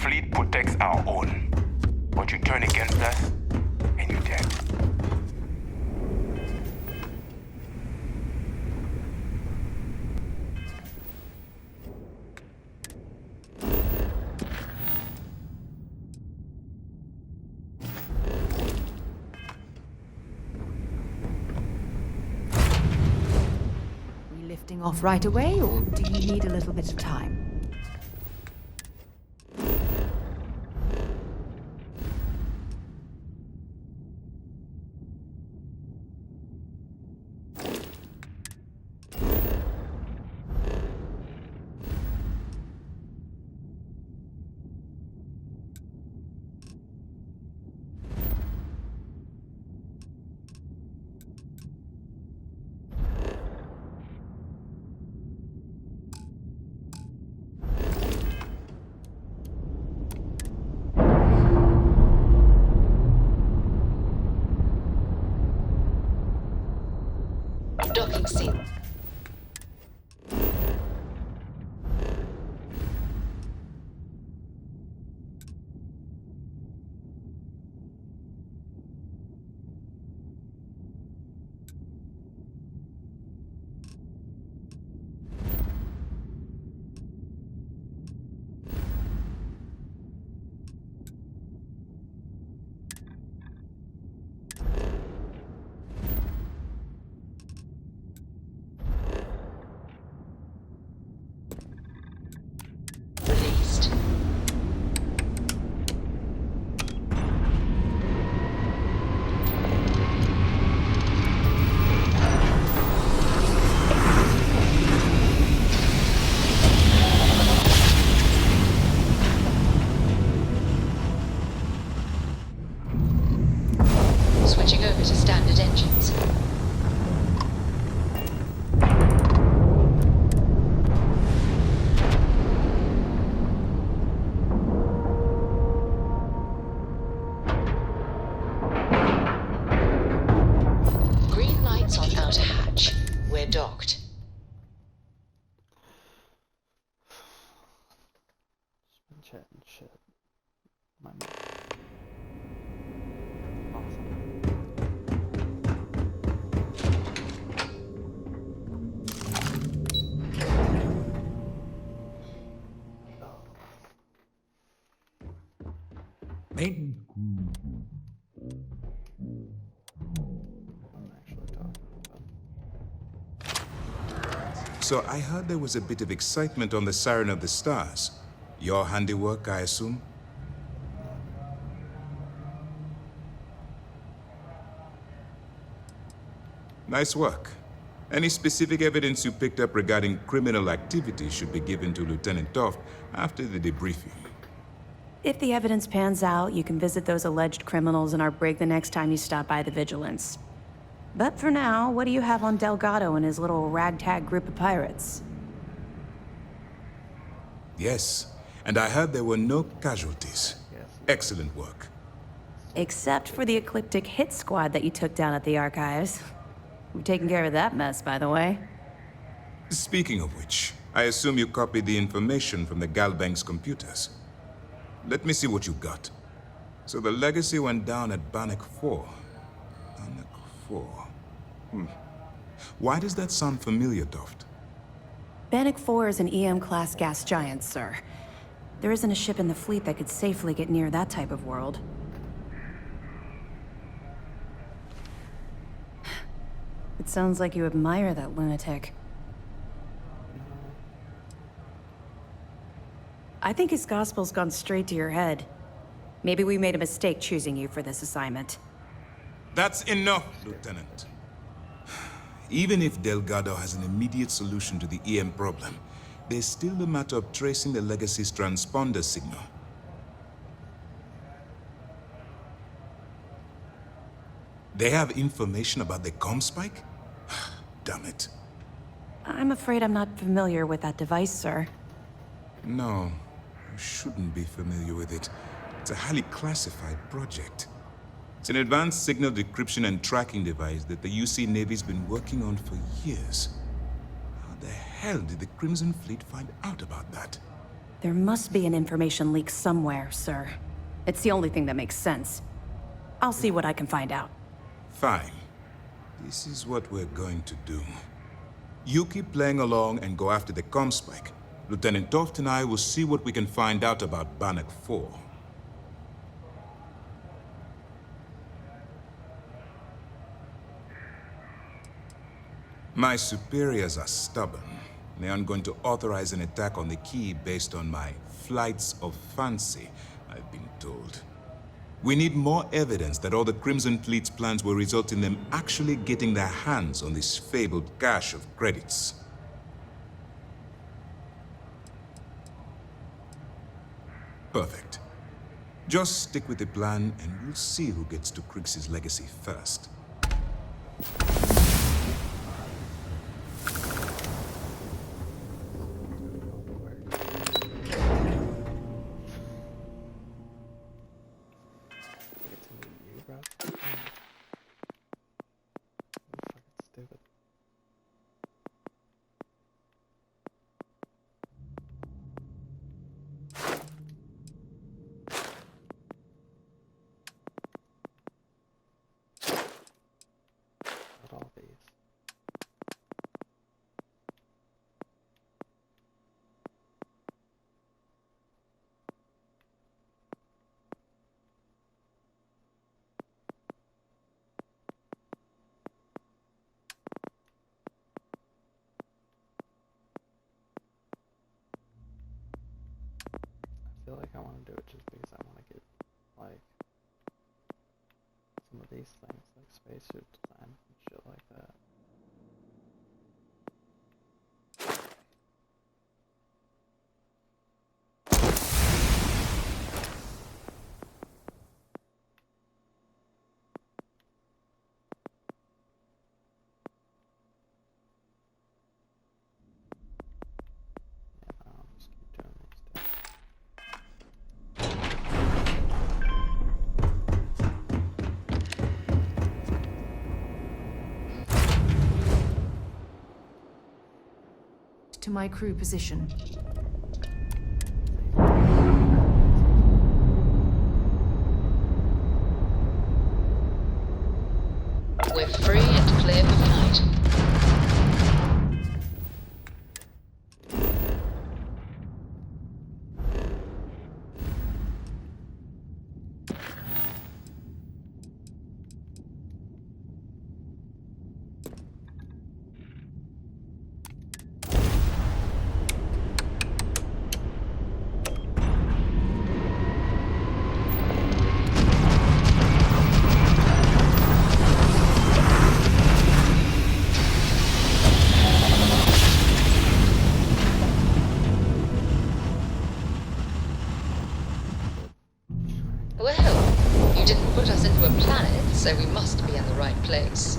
fleet protects our own. But you turn against us, and you're dead. Lifting off right away, or do you need a little bit of time? Docking scene. Released. Switching over to standard engines. Green lights on outer hatch. We're docked. Been chatting shit. My awesome. Main. I'm actually talking about. So I heard there was a bit of excitement on the Siren of the Stars. Your handiwork, I assume? Nice work. Any specific evidence you picked up regarding criminal activity should be given to Lieutenant Toft after the debriefing. If the evidence pans out, you can visit those alleged criminals in our brig the next time you stop by the Vigilance. But for now, what do you have on Delgado and his little ragtag group of pirates? Yes, and I heard there were no casualties. Yes. Excellent work. Except for the ecliptic hit squad that you took down at the archives. We've taken care of that mess, by the way. Speaking of which, I assume you copied the information from the Galbank's computers. Let me see what you got. So the legacy went down at Bannock 4. Bannock 4. Why does that sound familiar, Toft? Bannock 4 is an EM-class gas giant, sir. There isn't a ship in the fleet that could safely get near that type of world. It sounds like you admire that lunatic. I think his gospel's gone straight to your head. Maybe we made a mistake choosing you for this assignment. That's enough, Lieutenant. Even if Delgado has an immediate solution to the EM problem, there's still the matter of tracing the Legacy's transponder signal. They have information about the comm spike? Damn it. I'm afraid I'm not familiar with that device, sir. No, you shouldn't be familiar with it. It's a highly classified project. It's an advanced signal decryption and tracking device that the UC Navy's been working on for years. How the hell did the Crimson Fleet find out about that? There must be an information leak somewhere, sir. It's the only thing that makes sense. I'll see what I can find out. Fine. This is what we're going to do. You keep playing along and go after the comspike. Lieutenant Toft and I will see what we can find out about Bannock 4. My superiors are stubborn. They aren't going to authorize an attack on the key based on my flights of fancy, I've been told. We need more evidence that all the Crimson Fleet's plans will result in them actually getting their hands on this fabled cache of credits. Perfect. Just stick with the plan and we'll see who gets to Krix's legacy first. Stupid. Not all these. I feel like I want to do it just because I want to get, like, some of these things, like spacesuit design and shit like that. Yeah, I'll just keep doing these things. To my crew position. We're free and clear for flight. Well, you didn't put us into a planet, so we must be in the right place.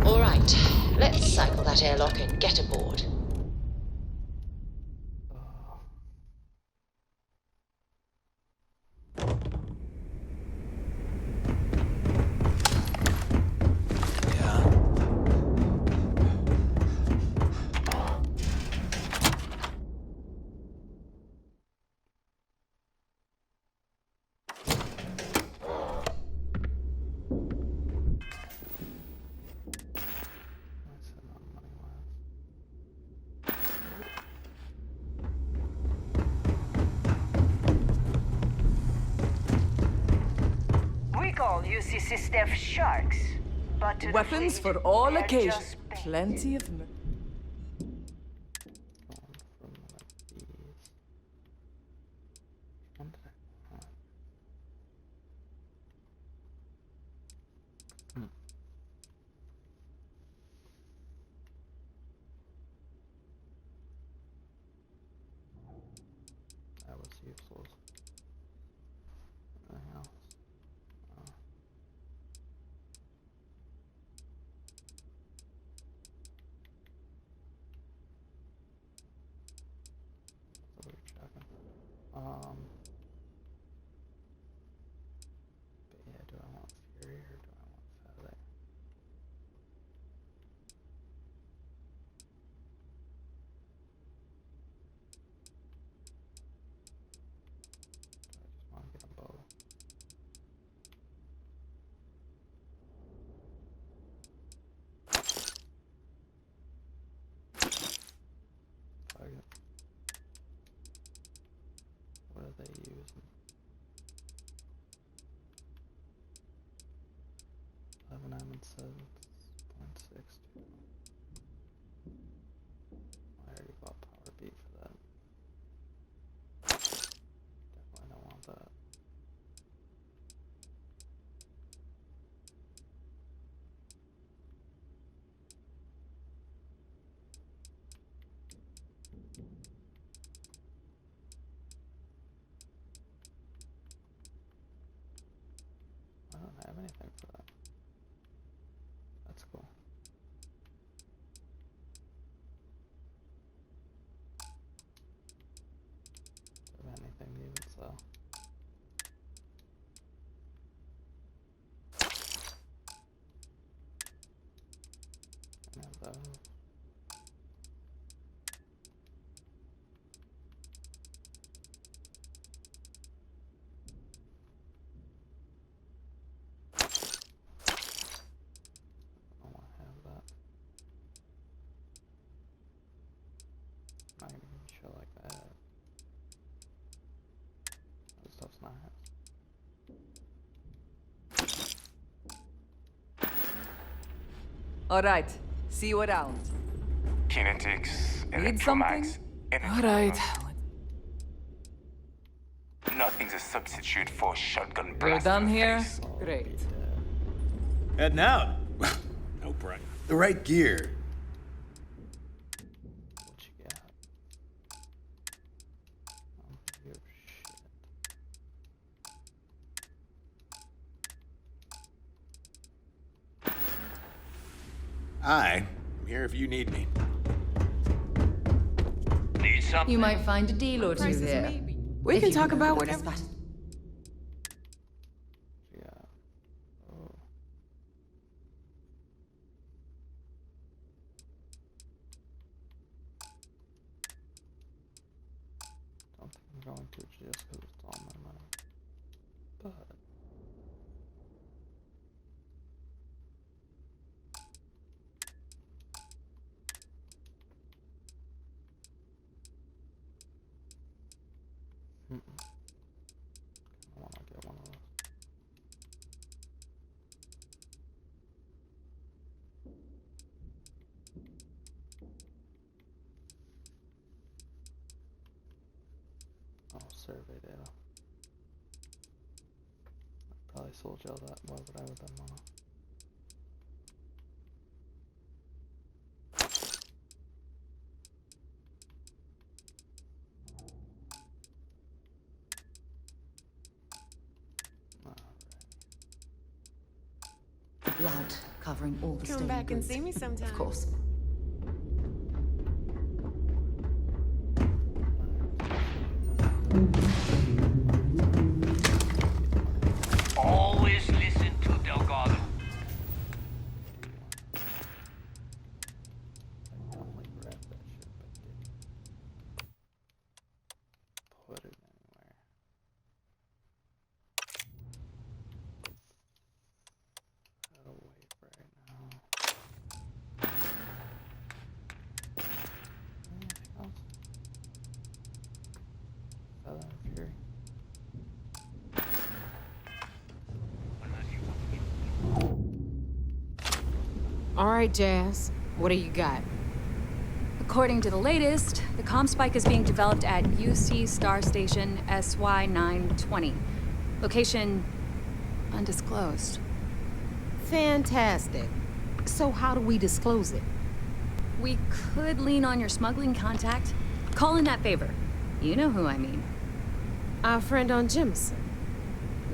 All right, let's cycle that airlock and get aboard. We call UCC staff sharks, but to the Weapons fleet, for all they're occasions. just bait. Plenty of. Going from like these. One did I have? That was useless. Anything else? Simon said it's 0.62. I already bought Power Beat for that. Definitely don't want that. I don't have anything for that. That's cool. Don't have anything to even sell. I have those. I don't want to have that. Not gonna even show like that. That stuff's not happening. All right, see you around. Kinetics, Need something? electromags, All right. Nothing's a substitute for a shotgun We're blast done in the here? face. Great. Heading out. No price. The right gear. What you got? I don't give a shit. I'm here if you need me. Need something? You might find a deal or two there. We If can you talk remember about the whatever. spot. Yeah. Oh. Don't think I'm going to just because it's all my money. But I want to get one of those. Oh, survey data. I probably sold y'all that. Why would I with that mono? Blood covering all the Come stolen back and goods. see me sometime. Of course. Always listen to Delgado. I only grabbed that shit, but didn't put it anywhere. Gotta wait right now. Anything else? Feather and Fury. All right, Jazz. What do you got? According to the latest, the comm spike is being developed at UC Star Station SY-920. Location undisclosed. Fantastic. So how do we disclose it? We could lean on your smuggling contact. Call in that favor. You know who I mean. Our friend on Jimson.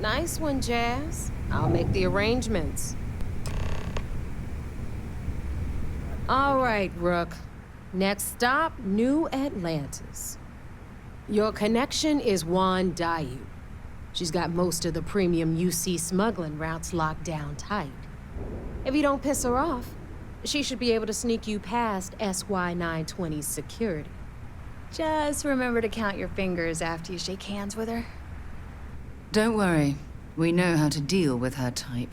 Nice one, Jazz. I'll make the arrangements. All right, Rook. Next stop, New Atlantis. Your connection is Juan Dayu. She's got most of the premium UC smuggling routes locked down tight. If you don't piss her off, she should be able to sneak you past SY-920's security. Just remember to count your fingers after you shake hands with her. Don't worry. We know how to deal with her type.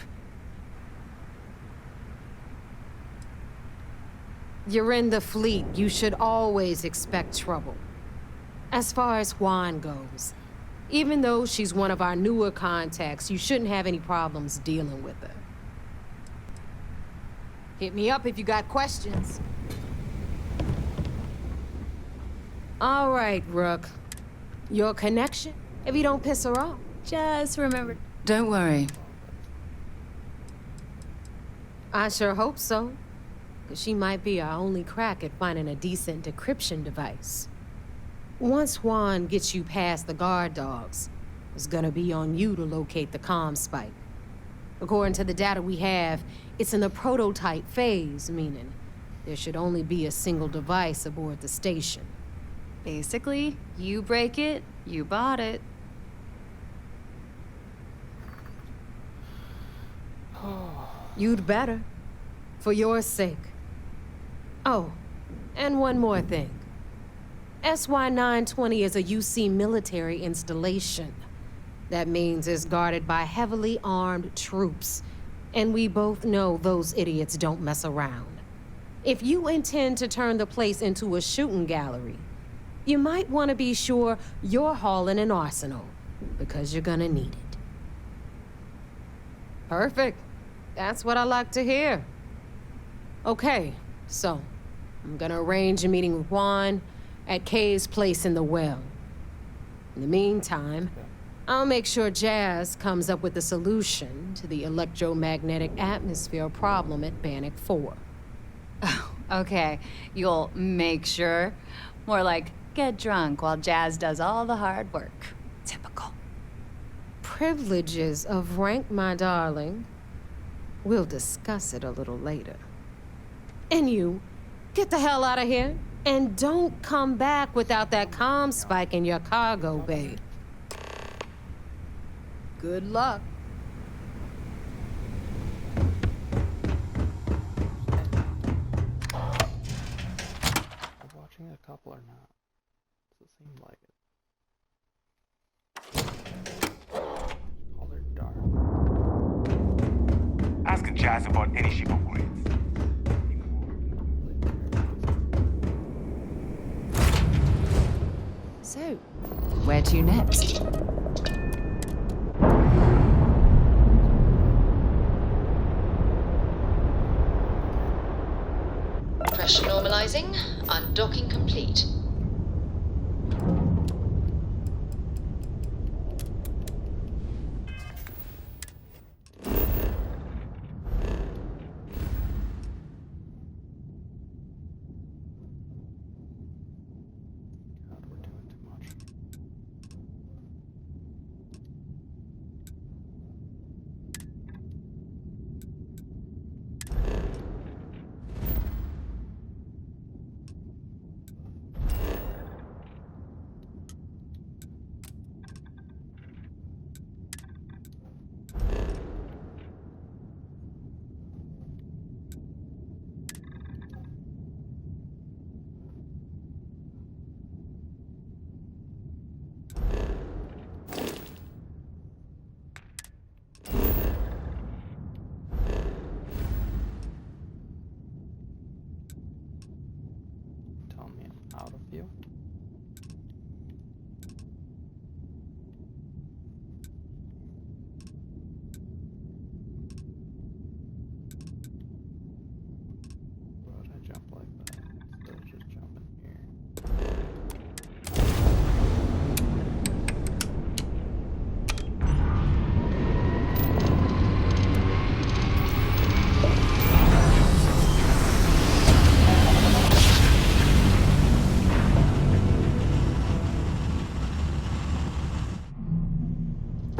You're in the fleet. You should always expect trouble. As far as Juan goes, even though she's one of our newer contacts, you shouldn't have any problems dealing with her. Hit me up if you got questions. All right, Rook. Your connection? If you don't piss her off. Just remember. Don't worry. I sure hope so. Because she might be our only crack at finding a decent decryption device. Once Juan gets you past the guard dogs, it's gonna be on you to locate the comm spike. According to the data we have, it's in the prototype phase, meaning there should only be a single device aboard the station. Basically, you break it, you bought it. You'd better. For your sake. Oh, and one more thing. SY-920 is a UC military installation. That means it's guarded by heavily armed troops. And we both know those idiots don't mess around. If you intend to turn the place into a shooting gallery, you might want to be sure you're hauling an arsenal, because you're gonna need it. Perfect. That's what I like to hear. Okay, so I'm gonna arrange a meeting with Juan at Kay's place in the well. In the meantime, I'll make sure Jazz comes up with a solution to the electromagnetic atmosphere problem at Bannock 4. Okay, you'll make sure. More like get drunk while Jazz does all the hard work. Typical. Privileges of rank, my darling. We'll discuss it a little later. And you, get the hell out of here. And don't come back without that comm spike in your cargo bay. Good luck. Are we watching a couple or not? Does it seem like it? Color dark. Ask Jazz about any ship upgrades. So, where to next? Pressure normalizing. Undocking complete. God, we're doing too much. Tell me I'm out of view. Why would I jump like that? Instead of just jumping here.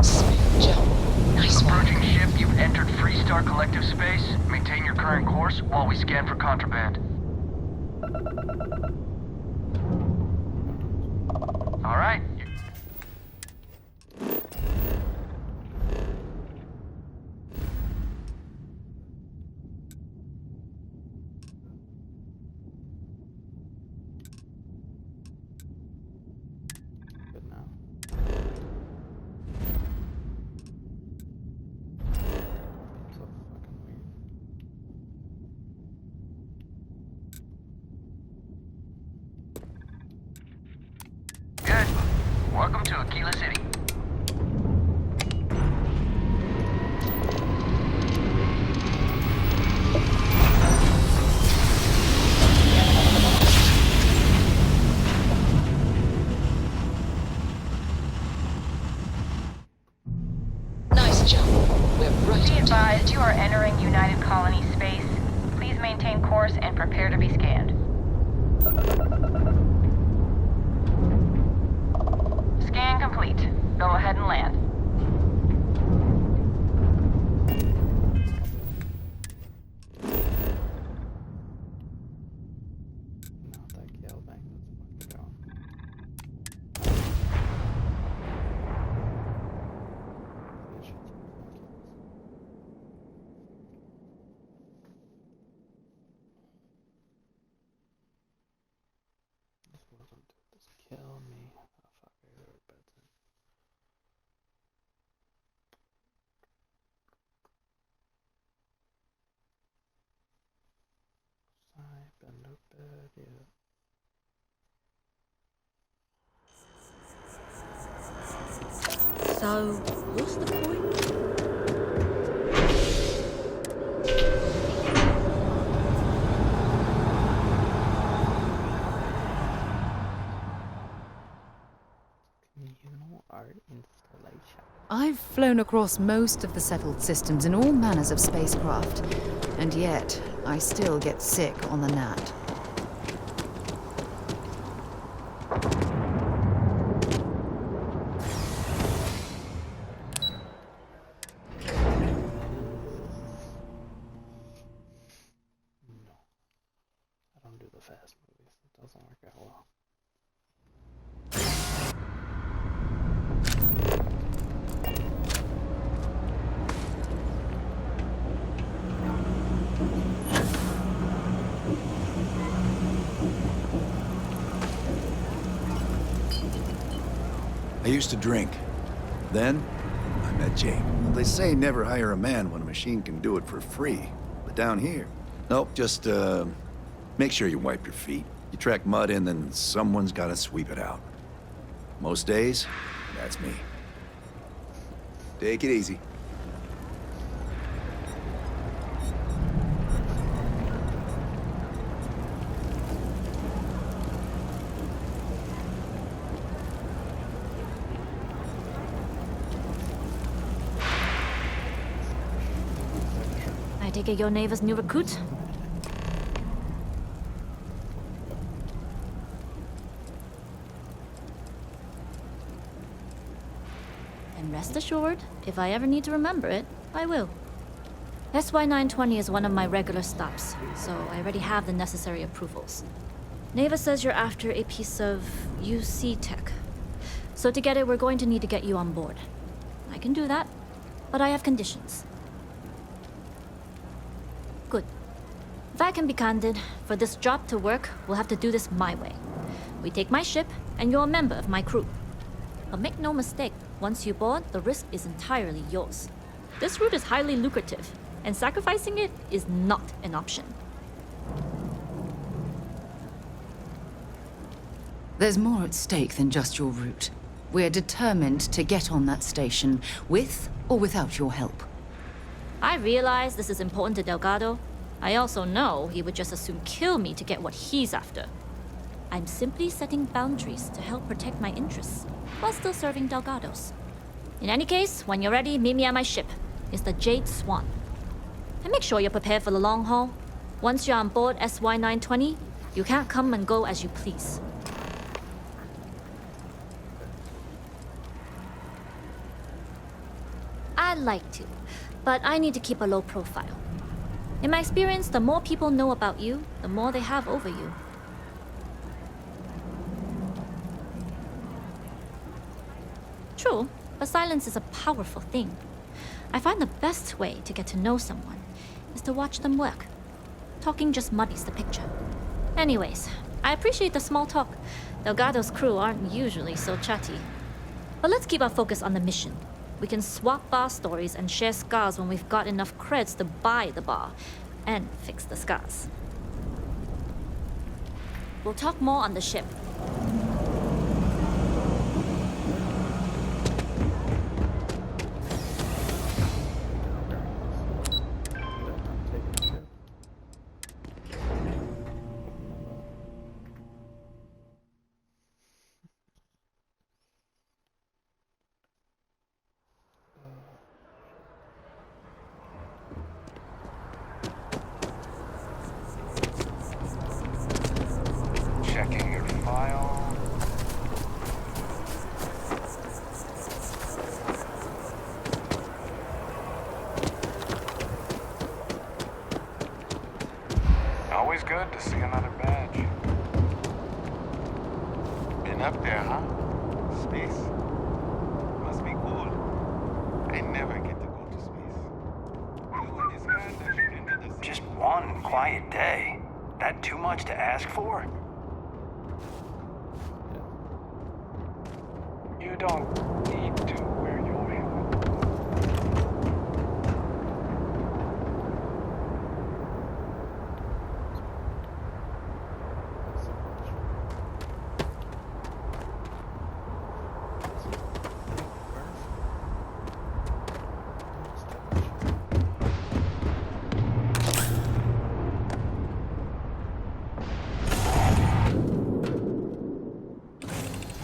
Smooth jump. Nice one. Approaching ship, you've entered Freestar Collective Space. Maintain your current course while we scan for contraband. All right. Good now. So fucking weird. Good. Welcome to Aquila City. jump. We're right Be on target. advised, you are entering United Colony space. Please maintain course and prepare to be scanned. Scan complete. Go ahead and land. Not that Gale Bank. Let's fucking go. This shit's ridiculous. This wasn't this kill me. Oh fuck, I gotta go to bed soon. I've been to bed yet. So, what's the point? Communal art installation. I've flown across most of the settled systems in all manners of spacecraft, and yet I still get sick on the gnat. No. I don't do the fast movies. It doesn't work out well. I used to drink. Then, I met Jake. Well, they say never hire a man when a machine can do it for free. But down here, nope, just, make sure you wipe your feet. You track mud in, then someone's gotta sweep it out. Most days, that's me. Take it easy. I take it your neighbor's new recruit? And rest assured, if I ever need to remember it, I will. SY-920 is one of my regular stops, so I already have the necessary approvals. Neva says you're after a piece of UC tech. So to get it, we're going to need to get you on board. I can do that, but I have conditions. Good. If I can be candid, for this job to work, we'll have to do this my way. We take my ship, and you're a member of my crew. But make no mistake, once you board, the risk is entirely yours. This route is highly lucrative, and sacrificing it is not an option. There's more at stake than just your route. We're determined to get on that station, with or without your help. I realize this is important to Delgado. I also know he would just as soon kill me to get what he's after. I'm simply setting boundaries to help protect my interests, while still serving Delgado's. In any case, when you're ready, meet me at my ship. It's the Jade Swan. And make sure you're prepared for the long haul. Once you're on board SY-920, you can't come and go as you please. I'd like to, but I need to keep a low profile. In my experience, the more people know about you, the more they have over you. True, but silence is a powerful thing. I find the best way to get to know someone is to watch them work. Talking just muddies the picture. Anyways, I appreciate the small talk. Delgado's crew aren't usually so chatty. But let's keep our focus on the mission. We can swap bar stories and share scars when we've got enough creds to buy the bar and fix the scars. We'll talk more on the ship. to see another badge. Been up there, huh? Space. Must be cool. I never get to go to space. You and this guy that shoot into the sea. Just one quiet day. That too much to ask for? You don't need to wear your helmet.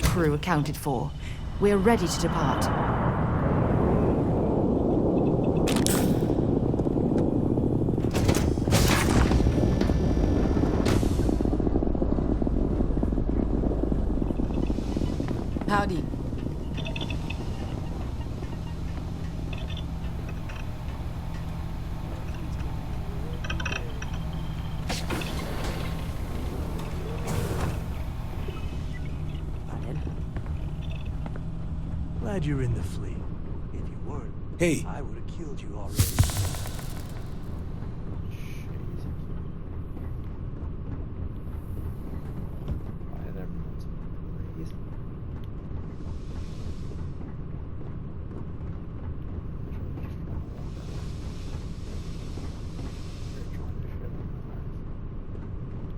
Crew accounted for. We're ready to depart. Howdy. Glad you're in the fleet. If you weren't, Hey. I would have killed you already. Why is everyone so crazy?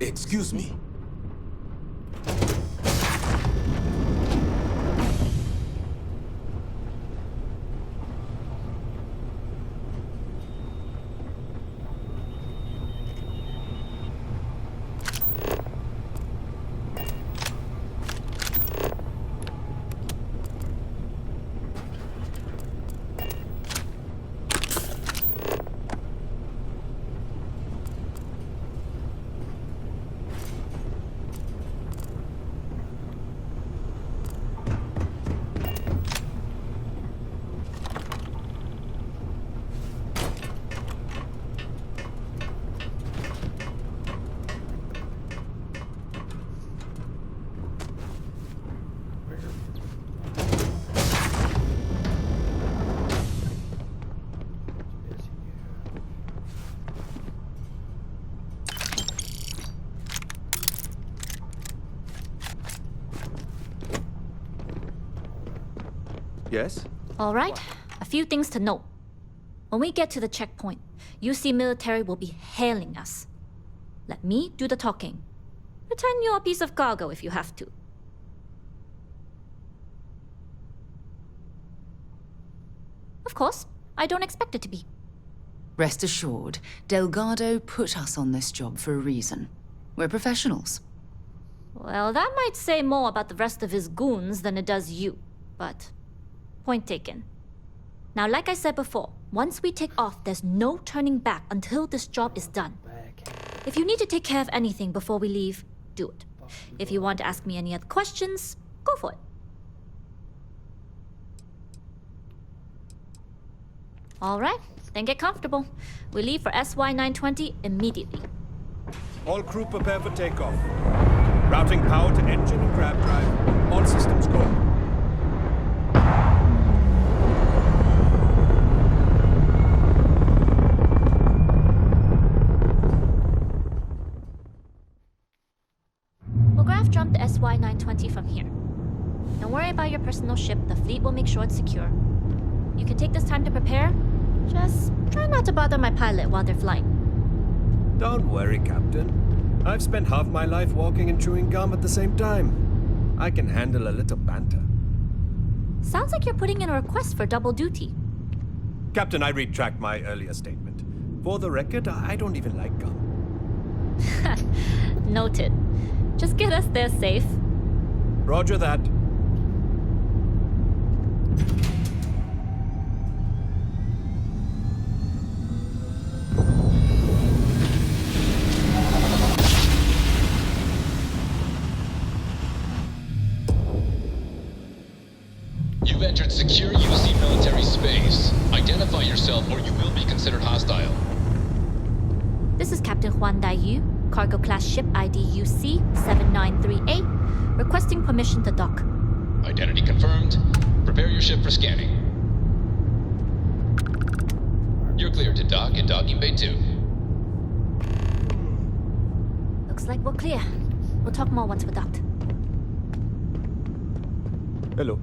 Excuse me. Yes? All right, a few things to note. When we get to the checkpoint, UC military will be hailing us. Let me do the talking. Pretend you're a piece of cargo if you have to. Of course, I don't expect it to be. Rest assured, Delgado put us on this job for a reason. We're professionals. Well, that might say more about the rest of his goons than it does you, but point taken. Now, like I said before, once we take off, there's no turning back until this job is done. If you need to take care of anything before we leave, do it. If you want to ask me any other questions, go for it. All right, then get comfortable. We leave for SY-920 immediately. All crew prepare for takeoff. Routing power to engine and grab drive. All systems go. We'll graph jump the SY-920 from here. Don't worry about your personal ship. The fleet will make sure it's secure. You can take this time to prepare. Just try not to bother my pilot while they're flying. Don't worry, Captain. I've spent half my life walking and chewing gum at the same time. I can handle a little banter. Sounds like you're putting in a request for double duty. Captain, I retract my earlier statement. For the record, I don't even like gum. Noted. Just get us there safe. Roger that. You've entered secure UC military space. Identify yourself or you will be considered hostile. This is Captain Huan Daiyu. Cargo class ship ID UC-793A, requesting permission to dock. Identity confirmed. Prepare your ship for scanning. You're cleared to dock at docking bay 2. Looks like we're clear. We'll talk more once we're docked. Hello.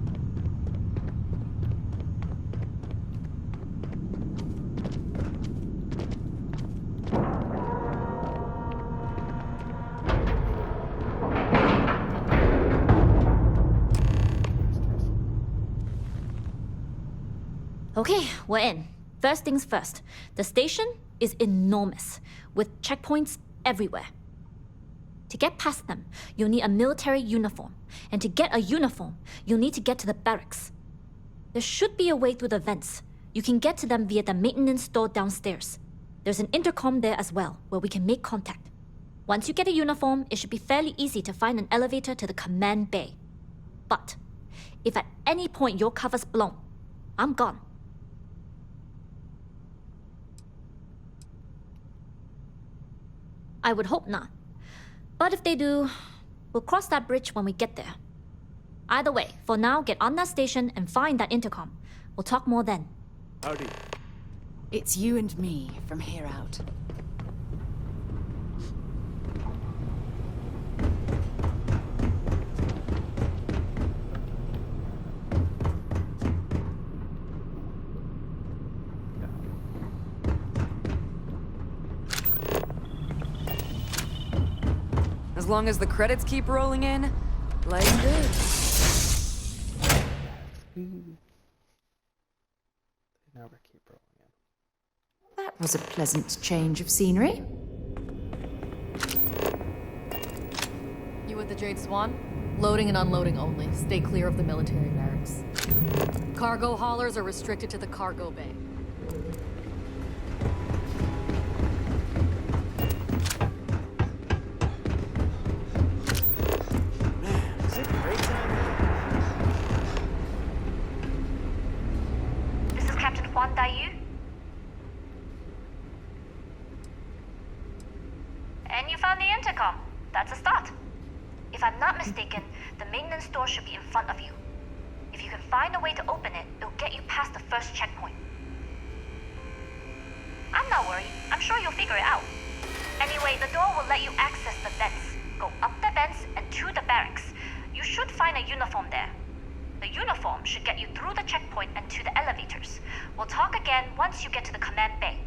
Okay, we're in. First things first. The station is enormous, with checkpoints everywhere. To get past them, you'll need a military uniform. And to get a uniform, you'll need to get to the barracks. There should be a way through the vents. You can get to them via the maintenance store downstairs. There's an intercom there as well, where we can make contact. Once you get a uniform, it should be fairly easy to find an elevator to the command bay. But if at any point your cover's blown, I'm gone. I would hope not. But if they do, we'll cross that bridge when we get there. Either way, for now, get on that station and find that intercom. We'll talk more then. Howdy. It's you and me from here out. As long as the credits keep rolling in, life's good. Never keep rolling in. That was a pleasant change of scenery. You with the Jade Swan? Loading and unloading only. Stay clear of the military barracks. Cargo haulers are restricted to the cargo bay. And you found the intercom. That's a start. If I'm not mistaken, the maintenance door should be in front of you. If you can find a way to open it, it'll get you past the first checkpoint. I'm not worried. I'm sure you'll figure it out. Anyway, the door will let you access the vents. Go up the vents and to the barracks. You should find a uniform there. The uniform should get you through the checkpoint and to the elevators. We'll talk again once you get to the command bay.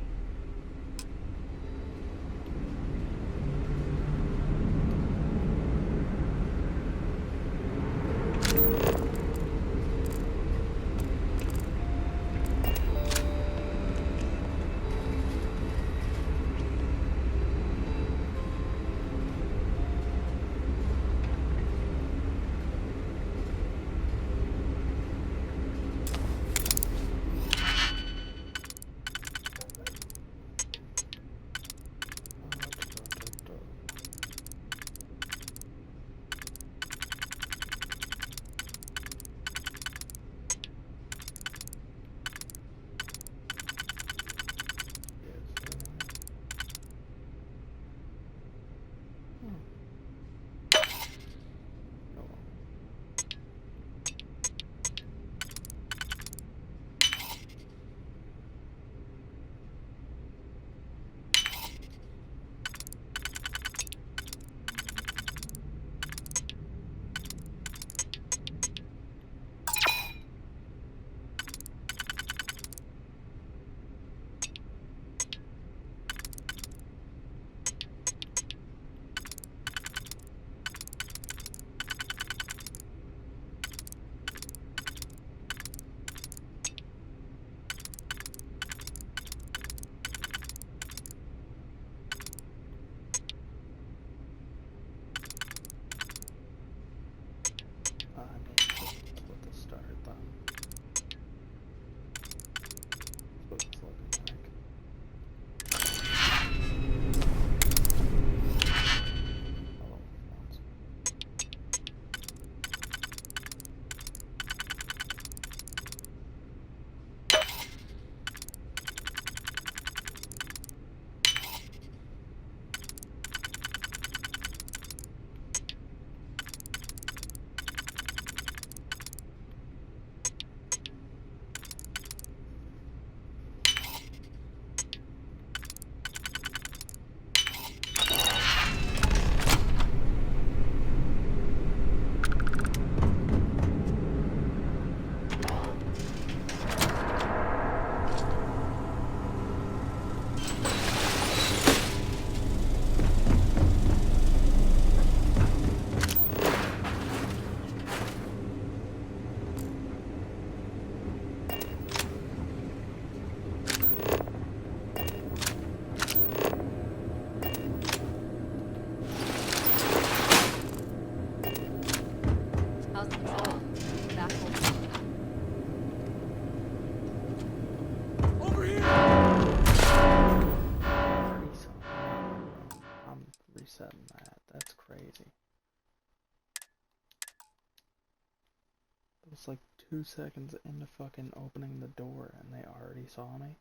was like 2 seconds into fucking opening the door and they already saw me.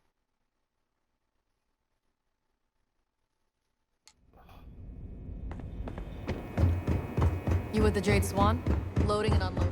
You with the Jade Swan? Loading and unloading.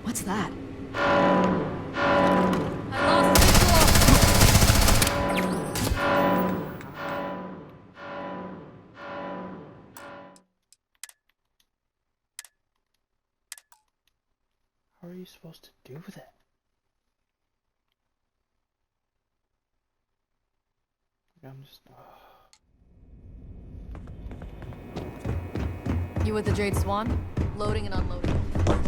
What's that? How are you supposed to do that? I'm just... You with the Jade Swan? Loading and unloading. I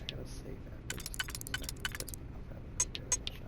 gotta save after this. That's what I'm having to do in the shop.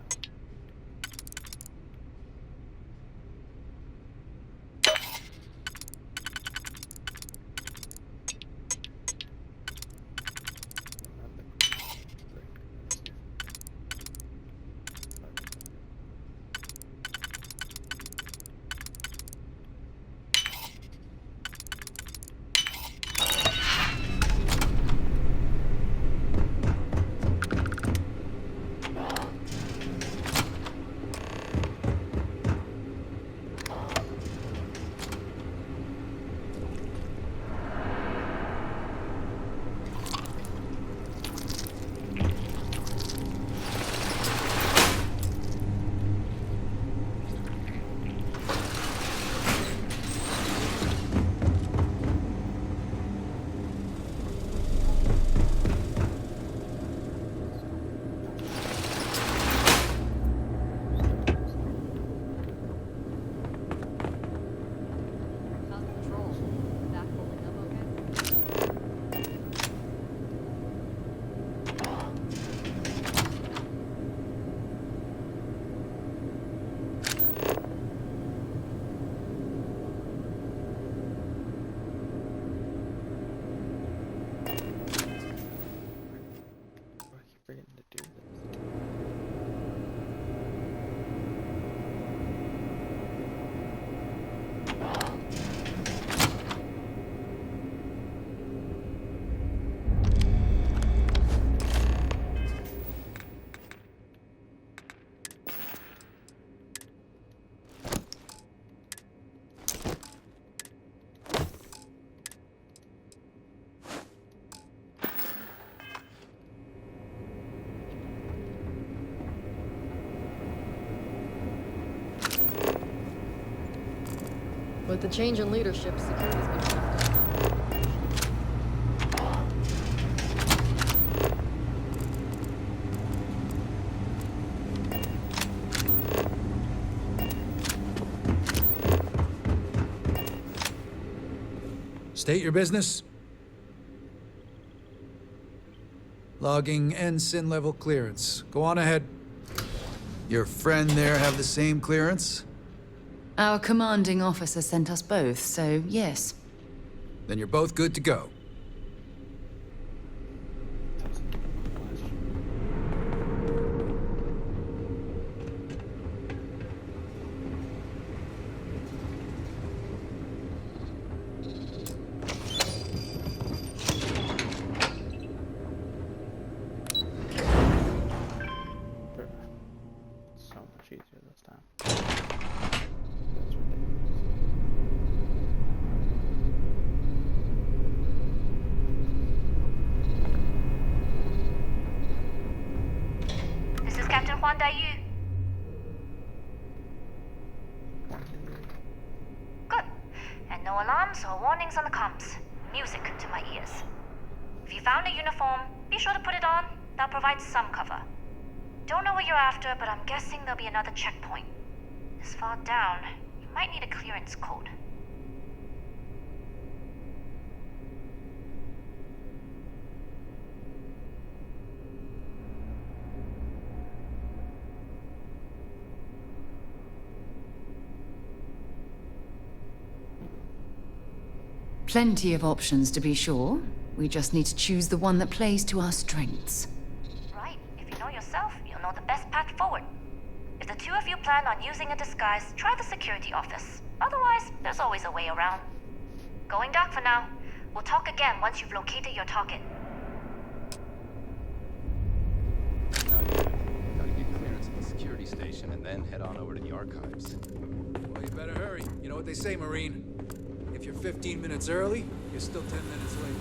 With the change in leadership, security's been shifted. State your business. Logging ensign level clearance. Go on ahead. Your friend there have the same clearance? Our commanding officer sent us both, so yes. Then you're both good to go. So much easier this time. This is Captain Huan Daiyu. Good. And no alarms or warnings on the comms. Music to my ears. If you found a uniform, be sure to put it on. That'll provide some cover. Don't know what you're after, but I'm guessing there'll be another checkpoint. This far down, you might need a clearance code. Plenty of options, to be sure. We just need to choose the one that plays to our strengths. Right. If you know yourself, you'll know the best path forward. If the two of you plan on using a disguise, try the security office. Otherwise, there's always a way around. Going dark for now. We'll talk again once you've located your target. Gotta get clearance at the security station and then head on over to the archives. Well, you better hurry. You know what they say, Marine. If you're 15 minutes early, you're still 10 minutes late.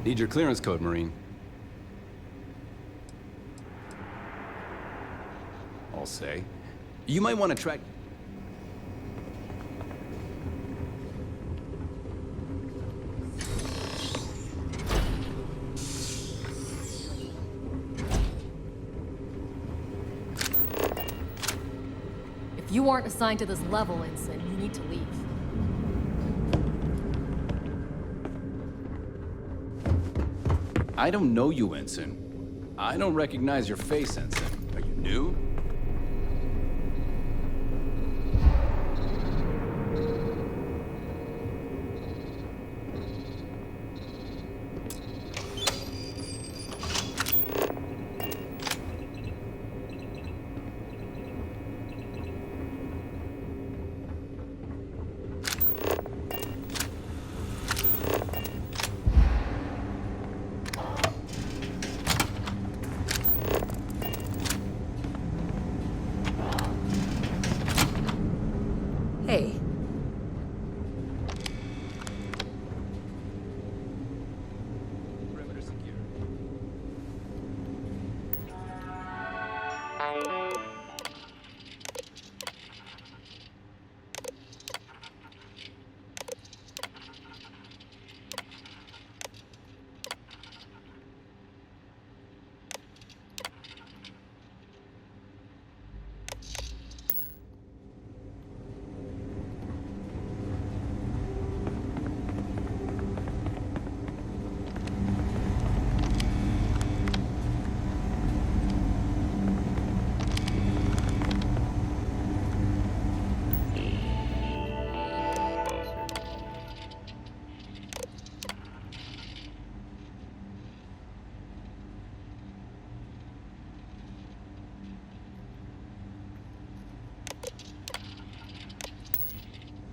Need your clearance code, Marine. I'll say. You might want to track... If you aren't assigned to this level, Ensign, you need to leave. I don't know you, Ensign. I don't recognize your face, Ensign. Are you new? Hey. Perimeter secure.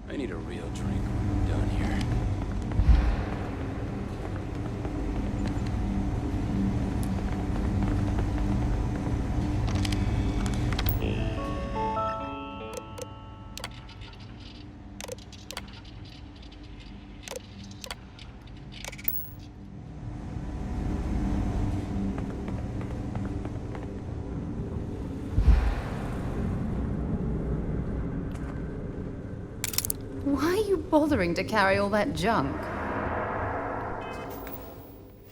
I need a real drink when we're done here. Why are you bothering to carry all that junk?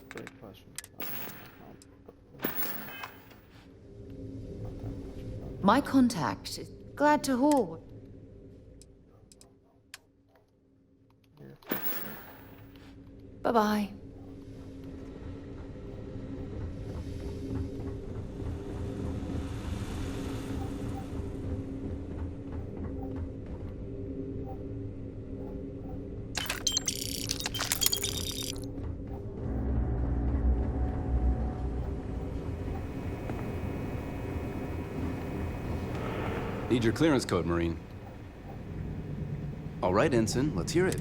Great question. My contact is glad to haul. Bye-bye. Need your clearance code, Marine. All right, Ensign, let's hear it.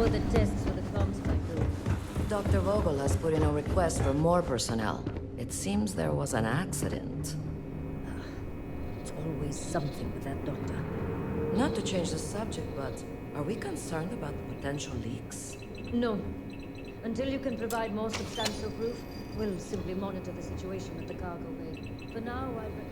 How are the tests for the comms tycoon? Dr. Vogel has put in a request for more personnel. It seems there was an accident. It's always something with that doctor. Not to change the subject, but are we concerned about potential leaks? No. Until you can provide more substantial proof, we'll simply monitor the situation at the cargo bay. For now, I recommend...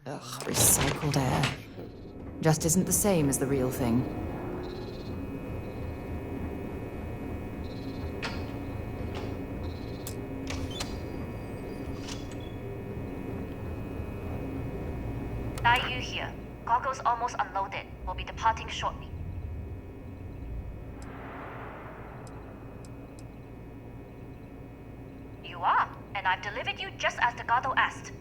Ugh, recycled air. Just isn't the same as the real thing. Dayu here. Cargo's almost unloaded. We'll be departing shortly. You are, and I've delivered you just as Delgado asked.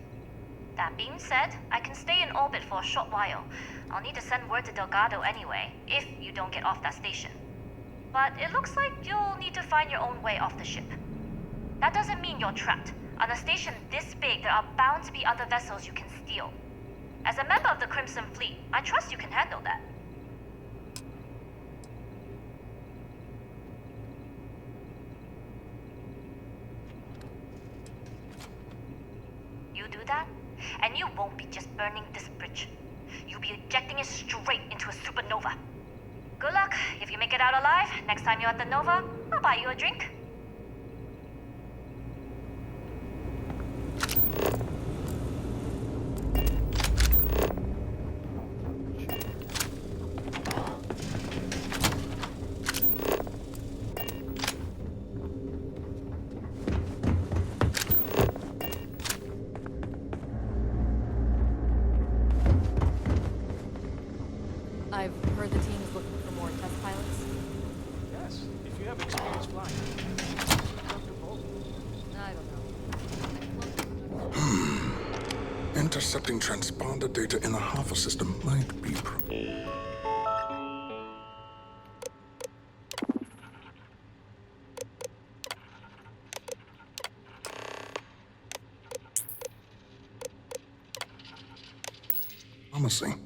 That being said, I can stay in orbit for a short while. I'll need to send word to Delgado anyway, if you don't get off that station. But it looks like you'll need to find your own way off the ship. That doesn't mean you're trapped. On a station this big, there are bound to be other vessels you can steal. As a member of the Crimson Fleet, I trust you can handle that. You do that, and you won't be just burning this bridge. You'll be ejecting it straight into a supernova. Good luck. If you make it out alive, next time you're at the Nova, I'll buy you a drink. I've heard the team is looking for more test pilots. Yes, if you have experience flying. I don't know. Intercepting transponder data in the Alpha system might be promising.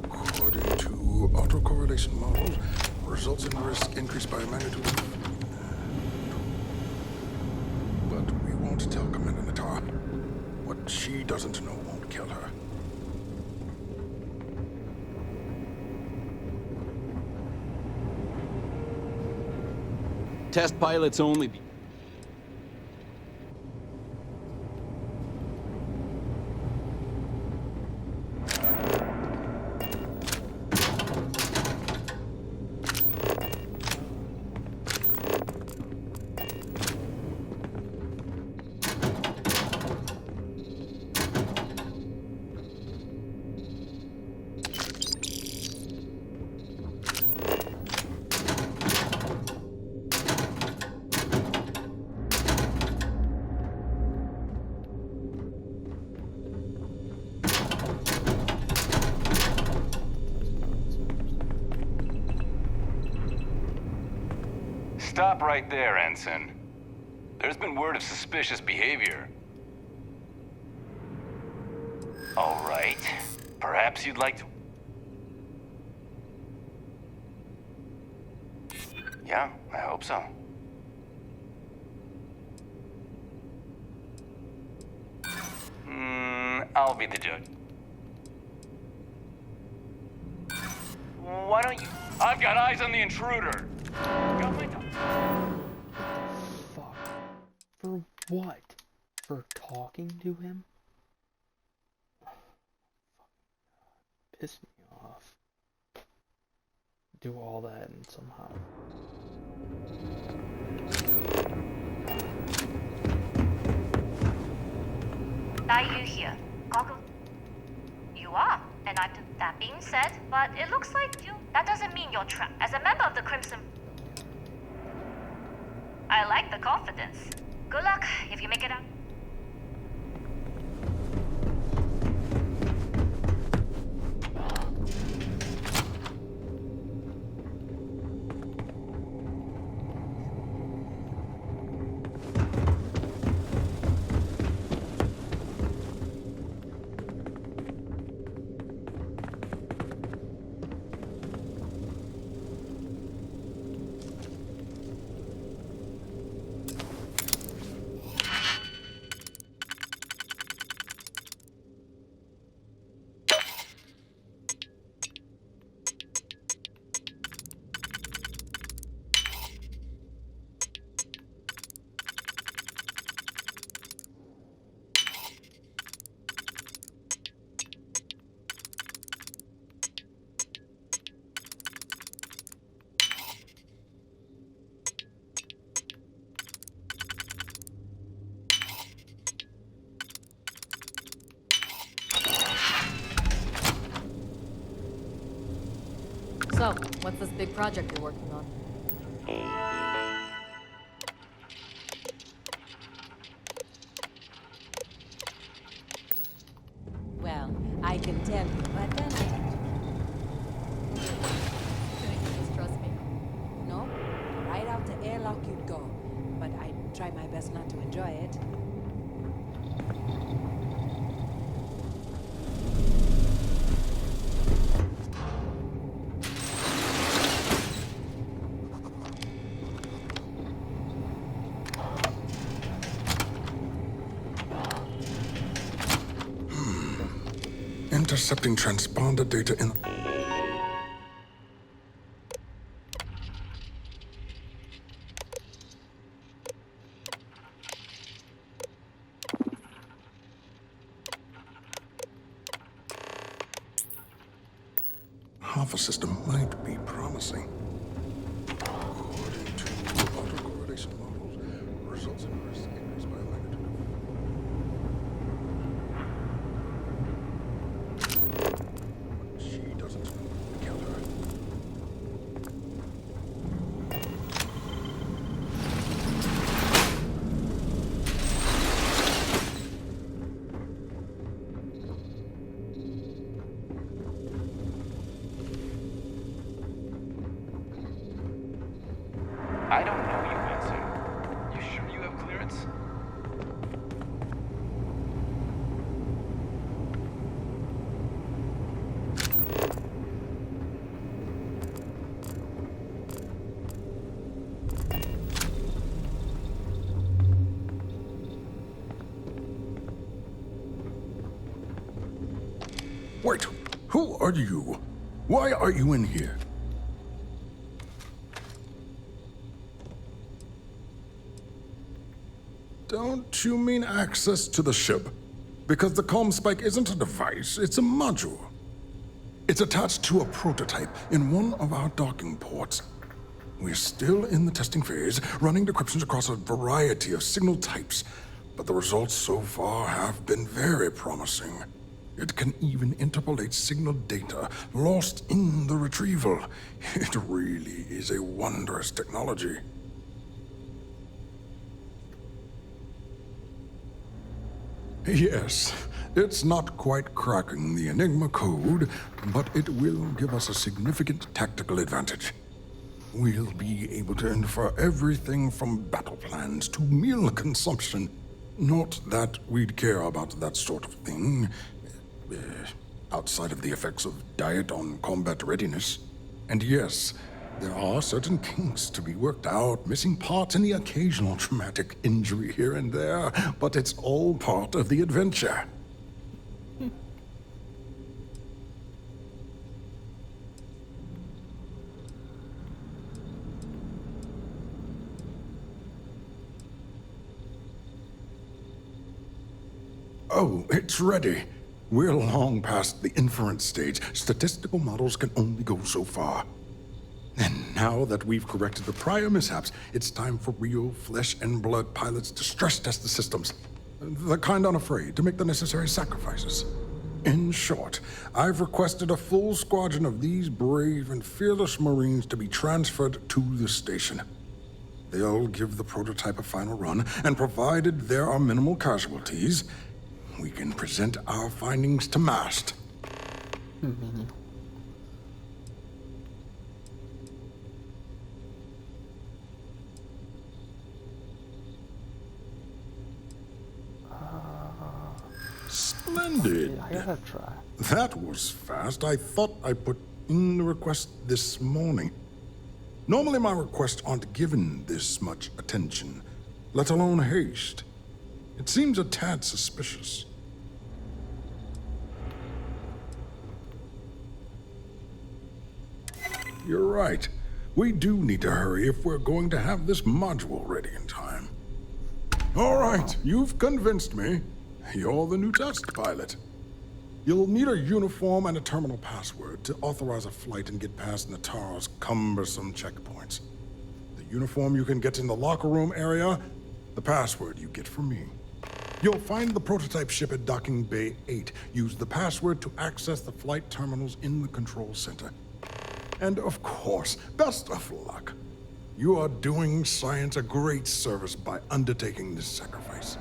According to autocorrelation models, results in risk increased by a magnitude of... But we won't tell Commander Natar. What she doesn't know won't kill her. Test pilots only. Stop right there, Ensign. There's been word of suspicious behavior. All right. Perhaps you'd like to... Yeah, I hope so. I'll be the judge. Why don't you... I've got eyes on the intruder! Got my Fuck. For what? For talking to him? Piss me off. Do all that and somehow... Dayu here. Goggle. You are, and I've that being said, but it looks like you. That doesn't mean you're trapped. As a member of the Crimson. I like the confidence. Good luck if you make it out. So, what's this big project you're working on? Well, I can tell you, but then Just trust me. no, right out the airlock you'd go. But I'd try my best not to enjoy it. Intercepting transponder data in... Half a system might be promising. According to autocorrelation models, results in risk increased by a magnitude of... She doesn't know what to kill her. I don't know you, Ensign. You sure you have clearance? Wait, who are you? Why are you in here? Don't you mean access to the ship? Because the comm spike isn't a device, it's a module. It's attached to a prototype in one of our docking ports. We're still in the testing phase, running decryptions across a variety of signal types, but the results so far have been very promising. It can even interpolate signal data lost in the retrieval. It really is a wondrous technology. Yes, it's not quite cracking the Enigma code, but it will give us a significant tactical advantage. We'll be able to infer everything from battle plans to meal consumption. Not that we'd care about that sort of thing, outside of the effects of diet on combat readiness. And yes, there are certain kinks to be worked out, missing parts and the occasional traumatic injury here and there, but it's all part of the adventure. Oh, it's ready. We're long past the inference stage. Statistical models can only go so far. And now that we've corrected the prior mishaps, it's time for real flesh and blood pilots to stress test the systems. The kind unafraid to make the necessary sacrifices. In short, I've requested a full squadron of these brave and fearless Marines to be transferred to the station. They'll give the prototype a final run, and provided there are minimal casualties, we can present our findings to MAST. Splendid. I gotta try. That was fast. I thought I put in the request this morning. Normally my requests aren't given this much attention, let alone haste. It seems a tad suspicious. You're right. We do need to hurry if we're going to have this module ready in time. All right, you've convinced me. You're the new test pilot. You'll need a uniform and a terminal password to authorize a flight and get past Natara's cumbersome checkpoints. The uniform you can get in the locker room area, the password you get from me. You'll find the prototype ship at Docking Bay 8. Use the password to access the flight terminals in the control center. And of course, best of luck. You are doing science a great service by undertaking this sacrifice.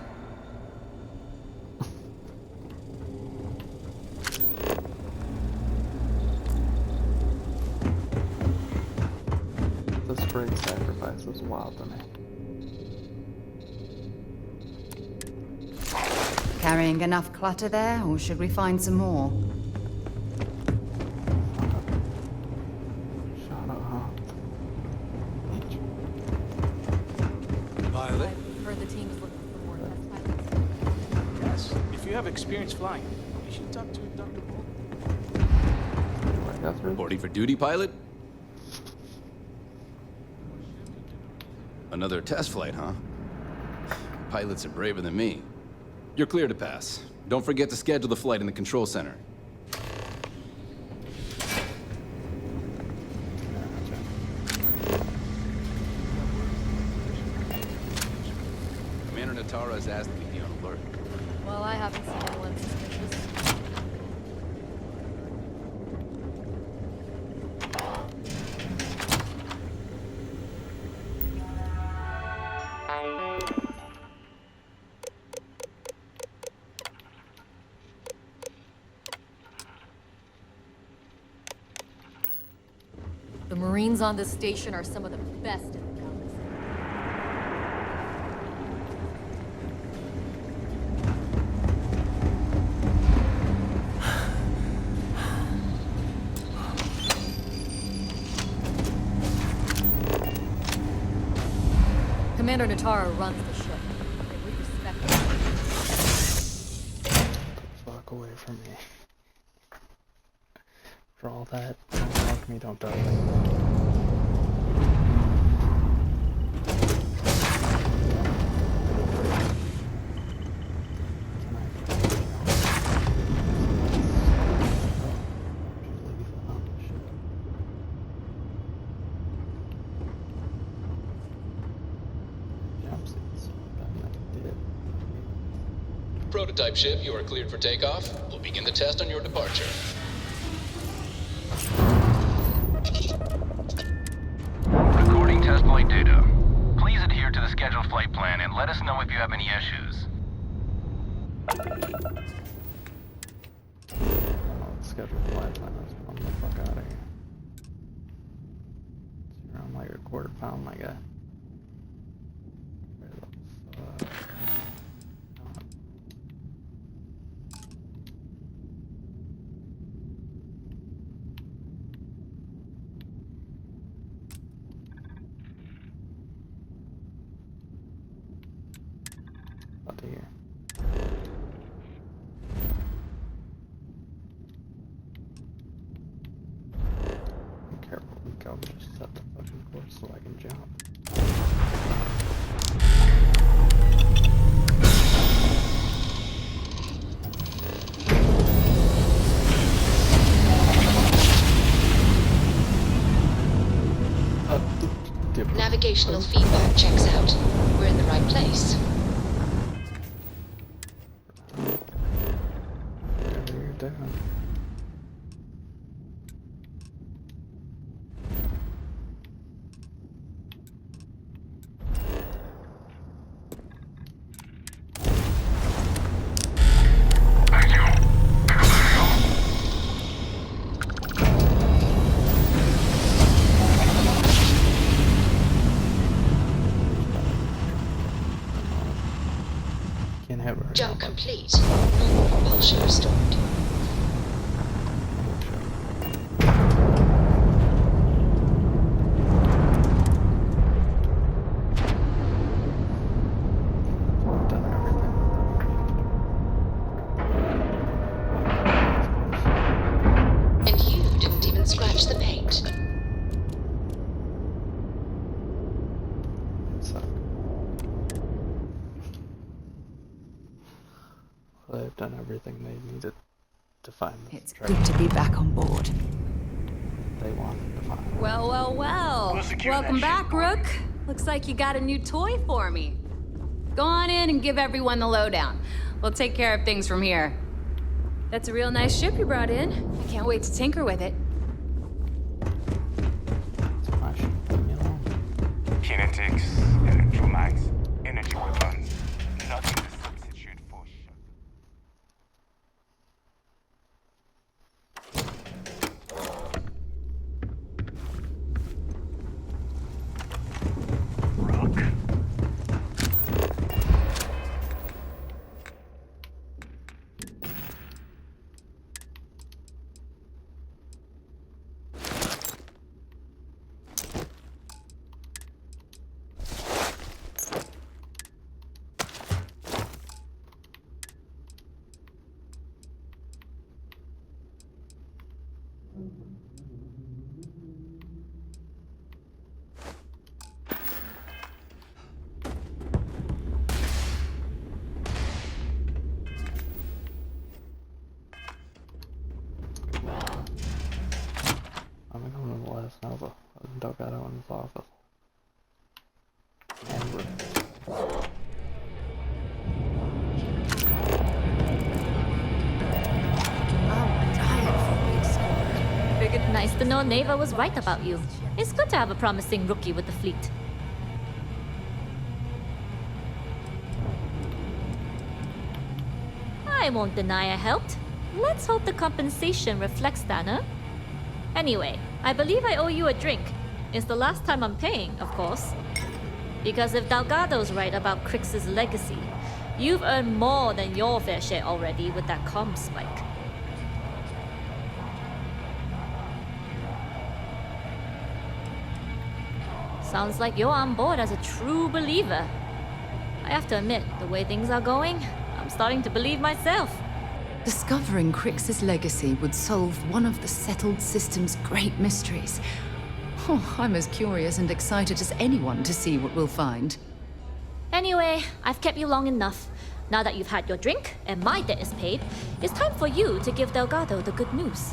This great sacrifice is wild to me. Carrying enough clutter there, or should we find some more? Shut up. Pilot? I've heard the team is looking for more test pilots. Yes, if you have experience flying, you should talk to Dr. Bull. Reporting for duty, pilot? Another test flight, huh? Pilots are braver than me. You're clear to pass. Don't forget to schedule the flight in the control center. Commander Natara has asked me to be on alert. Well, I haven't seen anyone suspicious. The Marines on this station are some of the best in the galaxy. Commander Natara runs the ship, and we respect him. Fuck away from me. For all that, don't fuck me, don't die. Prototype ship, you are cleared for takeoff. We'll begin the test on your departure. Recording test flight data. Please adhere to the scheduled flight plan and let us know if you have any issues. Scheduled flight plan. Let's pump the fuck out of here. It's around like a quarter pound, my guy. Where the fuck? Up to here. Be careful, Rico. Just set the fucking course so I can jump. Navigational feedback checks out. We're in the right place. Whatever you're doing. Jump complete. Normal propulsion restored. And you didn't even scratch the paint. They've done everything they needed to find this. It's good to be back on board. They wanted to find. Well, well, well. Welcome back, Rook. Looks like you got a new toy for me. Go on in and give everyone the lowdown. We'll take care of things from here. That's a real nice ship you brought in. I can't wait to tinker with it. Kinetics, electromags, energy weapons. Nothing to substitute for shock. I'm going to let us know the Delgado in his office. And Rick. Nice to know Neva was right about you. It's good to have a promising rookie with the fleet. I won't deny I helped. Let's hope the compensation reflects that, huh? Anyway, I believe I owe you a drink. It's the last time I'm paying, of course. Because if Delgado's right about Crix's legacy, you've earned more than your fair share already with that comm spike. Sounds like you're on board as a true believer. I have to admit, the way things are going, I'm starting to believe myself. Discovering Crix's legacy would solve one of the settled system's great mysteries. Oh, I'm as curious and excited as anyone to see what we'll find. Anyway, I've kept you long enough. Now that you've had your drink and my debt is paid, it's time for you to give Delgado the good news.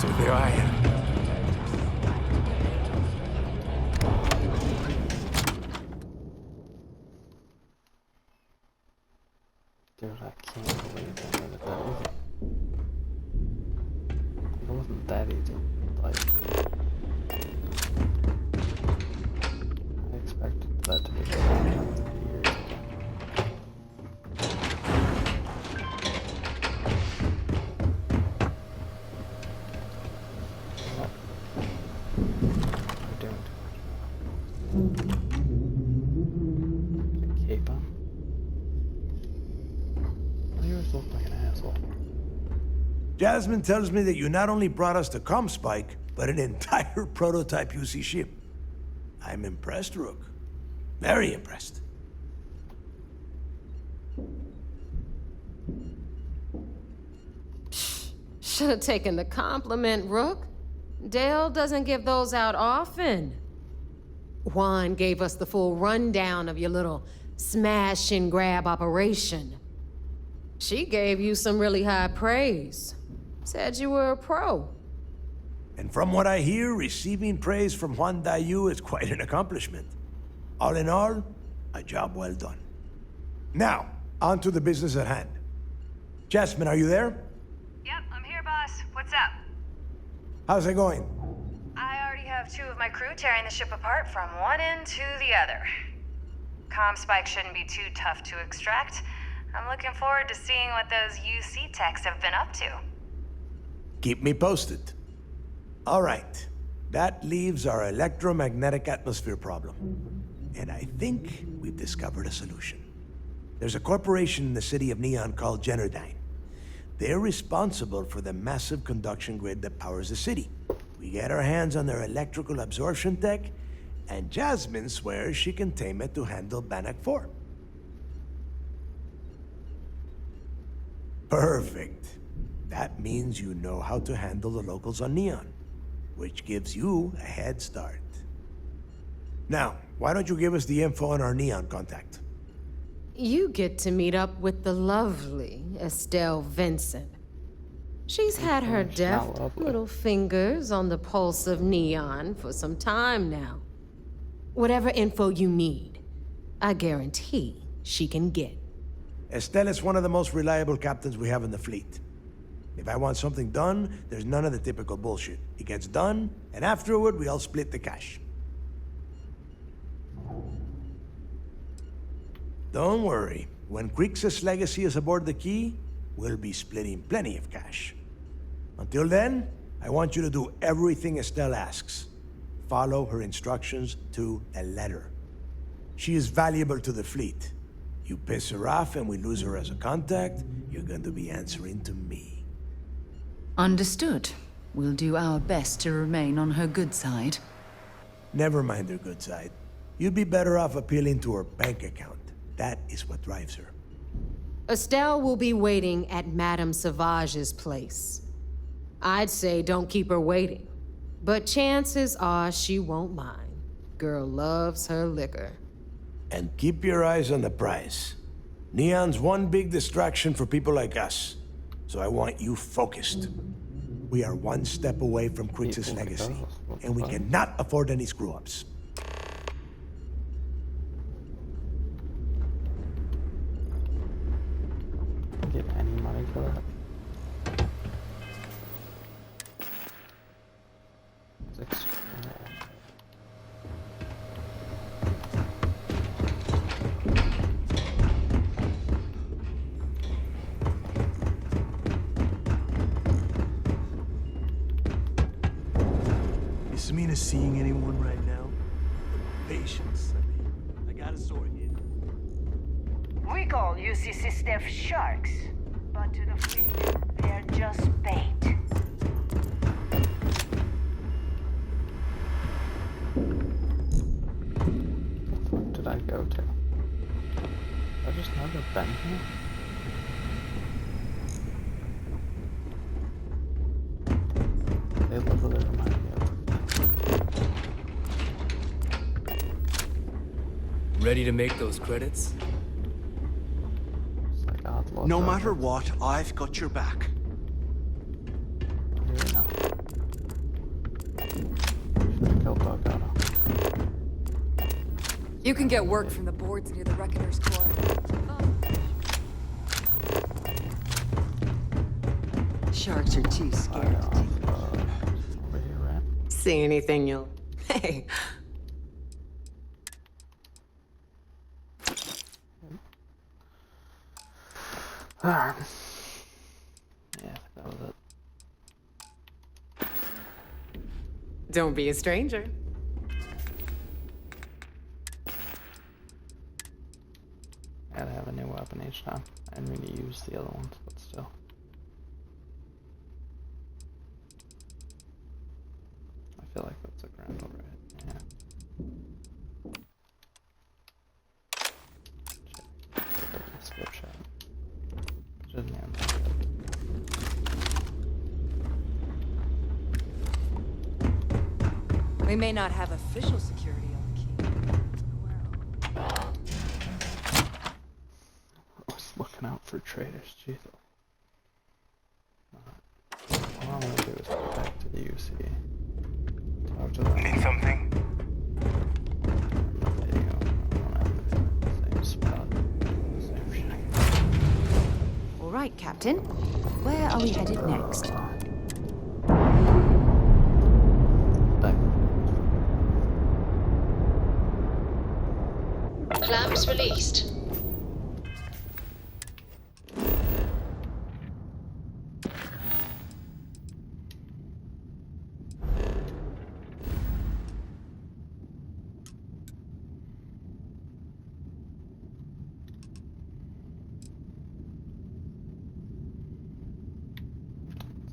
So there I am. Dude, I can't believe it wasn't that easy. Like, I expected that to be years ago. Jasmine tells me that you not only brought us the comm spike, but an entire prototype UC ship. I'm impressed, Rook. Very impressed. Should have taken the compliment, Rook. Dale doesn't give those out often. Juan gave us the full rundown of your little smash and grab operation. She gave you some really high praise. Said you were a pro. And from what I hear, receiving praise from Juan Dayu is quite an accomplishment. All in all, a job well done. Now, on to the business at hand. Jasmine, are you there? Yep, I'm here, boss. What's up? How's it going? I already have 2 of my crew tearing the ship apart from one end to the other. Comm spike shouldn't be too tough to extract. I'm looking forward to seeing what those UC techs have been up to. Keep me posted. All right. That leaves our electromagnetic atmosphere problem. And I think we've discovered a solution. There's a corporation in the city of Neon called Generdyne. They're responsible for the massive conduction grid that powers the city. We get our hands on their electrical absorption tech, and Jasmine swears she can tame it to handle Bannock 4. Perfect. That means you know how to handle the locals on Neon, which gives you a head start. Now, why don't you give us the info on our Neon contact? You get to meet up with the lovely Estelle Vincent. She's had her deft little fingers on the pulse of Neon for some time now. Whatever info you need, I guarantee she can get. Estelle is one of the most reliable captains we have in the fleet. If I want something done, there's none of the typical bullshit. It gets done, and afterward, we all split the cash. Don't worry. When Crixus' legacy is aboard the Key, we'll be splitting plenty of cash. Until then, I want you to do everything Estelle asks. Follow her instructions to a letter. She is valuable to the fleet. You piss her off and we lose her as a contact, you're going to be answering to me. Understood. We'll do our best to remain on her good side. Never mind her good side. You'd be better off appealing to her bank account. That is what drives her. Estelle will be waiting at Madame Sauvage's place. I'd say don't keep her waiting, but chances are she won't mind. Girl loves her liquor. And keep your eyes on the prize. Neon's one big distraction for people like us, so I want you focused. We are one step away from Crixus' legacy, and we cannot afford any screw-ups. Get any money for that? 6. Is Samina seeing anyone right now? Patience. I got a sword here. We call UCC staff sharks, but to the fleet, they're just bait. What did I go to? I just never been here. They literally remind me of. Ready to make those credits? No matter what, I've got your back. You can get work from the boards near the Reckoner's Core. Sharks are too scared. See anything you'll... Hey. Yeah, that was it. Don't be a stranger. Gotta have a new weapon each time. I didn't really use the other ones, but still. I feel like that's a Grendel, right? Yeah. Skip shot. Didn't end that good. We may not have official security on the Key. I was looking out for traitors, jeez. All I'm gonna do is go back to the UC. Talk to them. Need something? Same spot. Same shit. All right, Captain. Where are we headed next? Clamps released.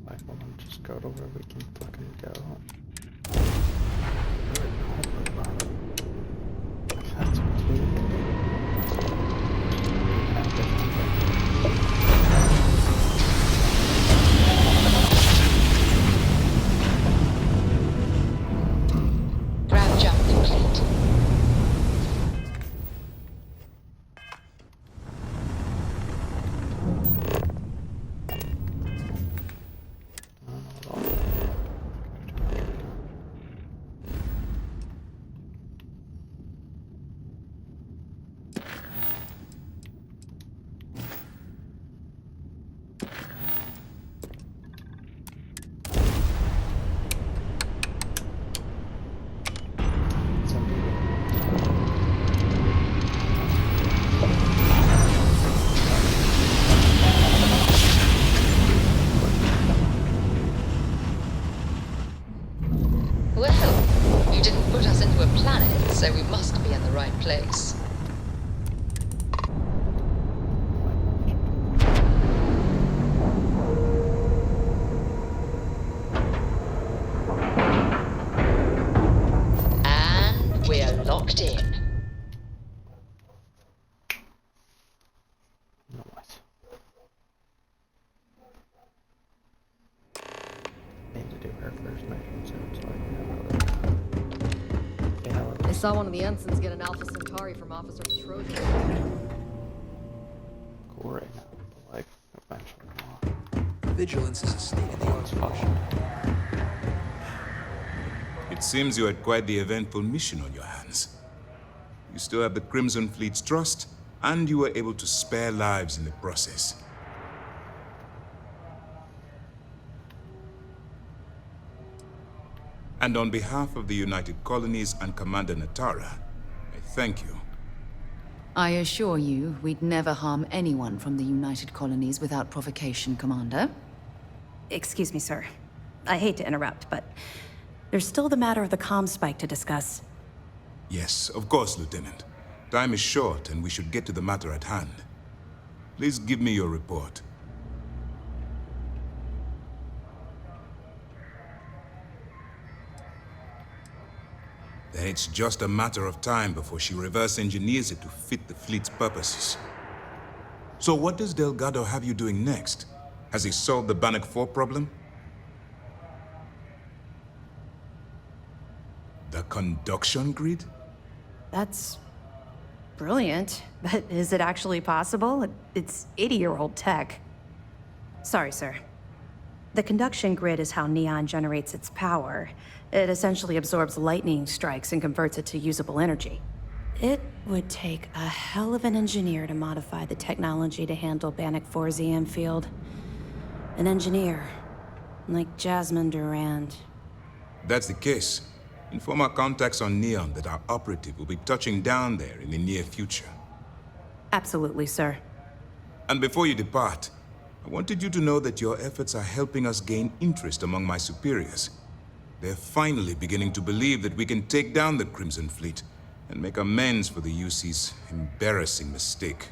Like, well, then just go to where we can fucking go. That's what we Ground jump complete. locked in. Nice. Need to do her first mission soon so I can have another. I saw one of the ensigns get an Alpha Centauri from Officer Petrosian. Cool right now, but like eventually more. Vigilance is a state-of-the-art function. It seems you had quite the eventful mission on your hands. You still have the Crimson Fleet's trust, and you were able to spare lives in the process. And on behalf of the United Colonies and Commander Natara, I thank you. I assure you, we'd never harm anyone from the United Colonies without provocation, Commander. Excuse me, sir. I hate to interrupt, but there's still the matter of the comm spike to discuss. Yes, of course, Lieutenant. Time is short, and we should get to the matter at hand. Please give me your report. Then it's just a matter of time before she reverse engineers it to fit the fleet's purposes. So what does Delgado have you doing next? Has he solved the Bannock 4 problem? The conduction grid? That's brilliant, but is it actually possible? It's 80-year-old tech. Sorry, sir. The conduction grid is how Neon generates its power. It essentially absorbs lightning strikes and converts it to usable energy. It would take a hell of an engineer to modify the technology to handle Bannock 4's EM field. An engineer, like Jasmine Durand. That's the case. Inform our contacts on Neon that our operative will be touching down there in the near future. Absolutely, sir. And before you depart, I wanted you to know that your efforts are helping us gain interest among my superiors. They're finally beginning to believe that we can take down the Crimson Fleet and make amends for the UC's embarrassing mistake.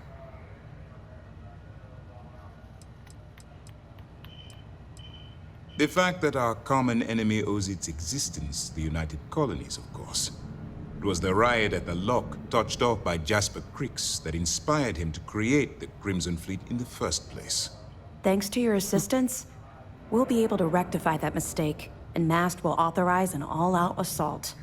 The fact that our common enemy owes its existence to the United Colonies, of course. It was the riot at the Lock, touched off by Jasper Cricks, that inspired him to create the Crimson Fleet in the first place. Thanks to your assistance, we'll be able to rectify that mistake, and MAST will authorize an all-out assault.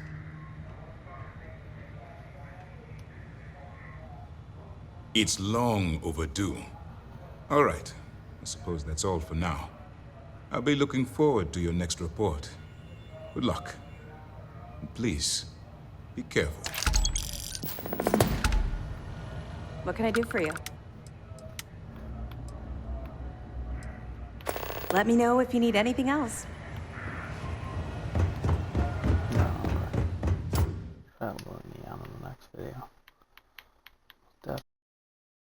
It's long overdue. All right, I suppose that's all for now. I'll be looking forward to your next report. Good luck. And please, be careful. What can I do for you? Let me know if you need anything else. Probably Neon in the next video.